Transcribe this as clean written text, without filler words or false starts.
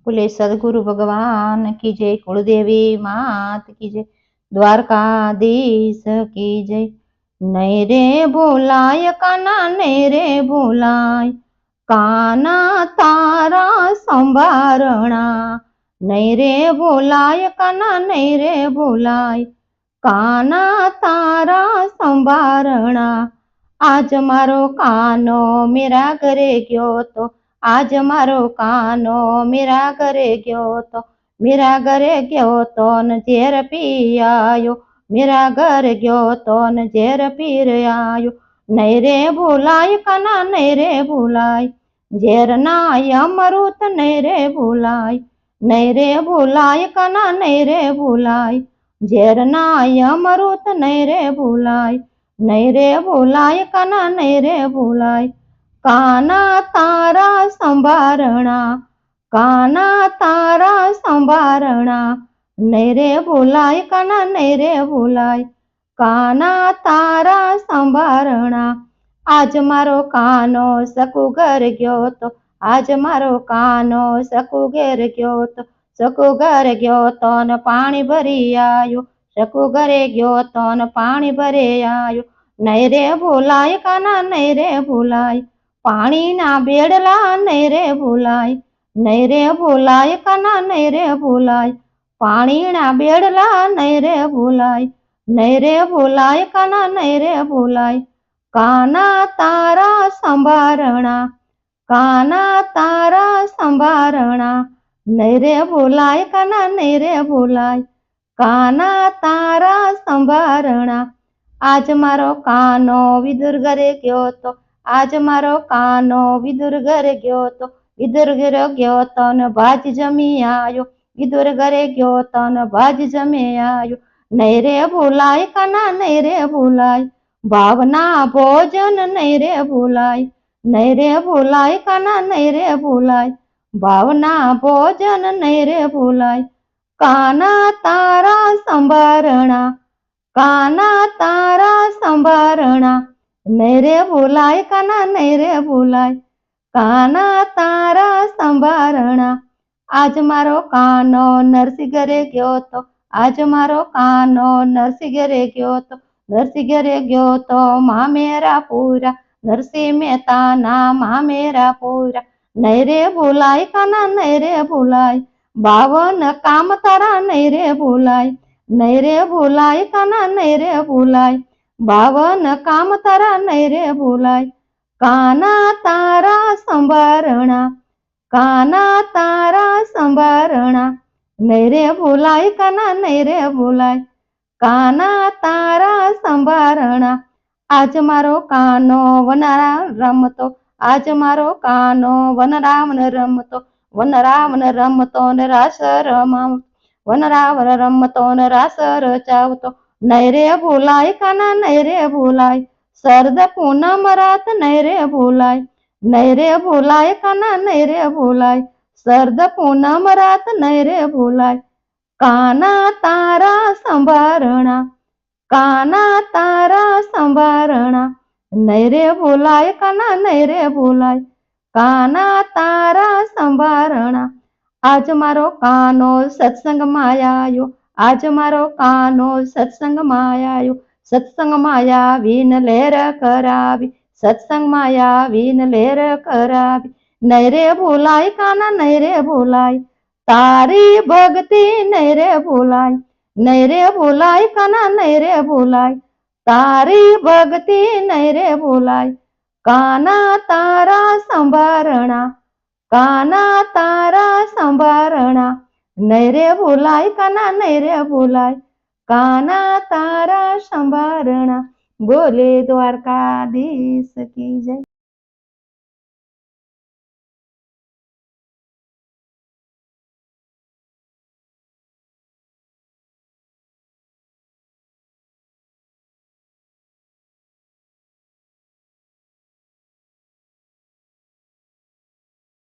बोले सदगुरु भगवान की जय, कुलदेवी मात की जय, द्वारकाधीश की जय। नहीं रे बोलाय काना, नहीं रे बोलाय काना तारा संभारणा। नहीं रे बोलाय काना, नहीं रे बोलाय काना तारा संभारणा। आज मारो कानो मेरा घरे गयो तो, आज मारो कानो मेरा घरे गयो तो, मेरा घरे गयो तो न झेर पी आयो, मेरा घर गयो तो न झेर पीर आयो। नहीं रे भूलाय काना, नहीं रे भूलाय झेर ना अमृत, नहीं रे भूलाय, नहीं रे भूलाय काना, नहीं रे भूलाय झेर ना अमृत, नहीं रे भूलाय, नहीं रे भूलाय काना, नहीं रे भूलाय काना तारा संभारणा, काना तारा संभारणा। नहीं रे भूलाय काना, नहीं रे भूलाय काना तारा संभारणा। आज मारो कानो सकू घर गयो तो, आज मारो कानो सकू घर गयो तो, सकू घर गयो तो न पानी भरी आयो, सकू घरे गयो तो न पानी भरे आयो। नहीं रे भूलाय काना, नहीं रे भूलाय पानी ना बेड़ला, नहीं रे भूलाय, नहीं रे भूलाय काना, नहीं रे भूलाय पानी ना बेड़ला, नहीं रे भूलाय, नहीं रे भूलाय काना, नहीं रे भूलाय काना तारा संभारणा, काना तारा संभारणा। नहीं रे भूलाय काना, नहीं रे भूलाय काना तारा संभारणा। आज मारो कानो विदुर घरे गयो तो, आज मारो कानो विदुर घरे गयो तो, विदुर घरे गयो तो न भाज जमी आयो, विदुर घरे गयो तो न भाज जमी आयो। नहीं रे भूलाय काना, नहीं रे भूलाय भावना भोजन, नहीं रे भूलाय, नहीं रे भूलाय काना, नहीं रे भूलाय भावना भोजन, नहीं रे भूलाय काना तारा संभारणा, काना तारा संभारणा। नहीं रे भूलाय काना, नहीं रे भूलाय काना तारा संभारणा। आज मारो कानो नरसिंह घरे गयो तो, आज मारो कानो नरसिंह घरे गयो तो, नरसिंह घरे गयो तो माँ मेरा पूरा, नरसिंह मेहता ना माँ मेरा पूरा। नहीं रे भूलाय काना, नहीं रे भूलाय बावन काम तारा, नहीं रे भूलाय, नहीं रे भूलाय काना, नहीं रे भूलाय बावन काम तारा, नहीं रे भूलाय काना तारा संभारणा, काना तारा संभारणा। नहीं रे भूलाय काना, नहीं रे भूलाय काना तारा संभारणा। आज मारो कानो वनरा रमतो, आज मारो कानो वनराम रमतो, वनराम रमतो न रास रमावतो, वनराम रमतो न रास रचावतो। नहीं रे भूलाय काना, नहीं रे भूलाय शरद पूनम रात, नहीं रे भूलाय, नहीं रे भूलाय काना, नहीं रे भूलाय शरद पूनम रात, नहीं रे भूलाय काना तारा संभारणा, काना तारा संभारणा। नहीं रे भूलाय काना, नहीं रे भूलाय काना तारा संभारणा। आज मारो कानो सत्संग मायायो, आज मारो कानो सत्संग मायायो, सत्संग माया वीन लेर करावी, सत्संग माया वीन लेर करावी। नहीं रे भूलाय काना, नहीं रे भूलाय तारी भक्ति, नहीं रे भूलाय, नहीं रे भूलाय काना, नहीं रे भूलाय तारी भक्ति, नहीं रे भूलाय काना तारा संभारणा, काना तारा संभारणा। नहीं रे भूलाय काना, नहीं रे भूलाय काना तारा संभारणा। बोले द्वारकाधीश की जय।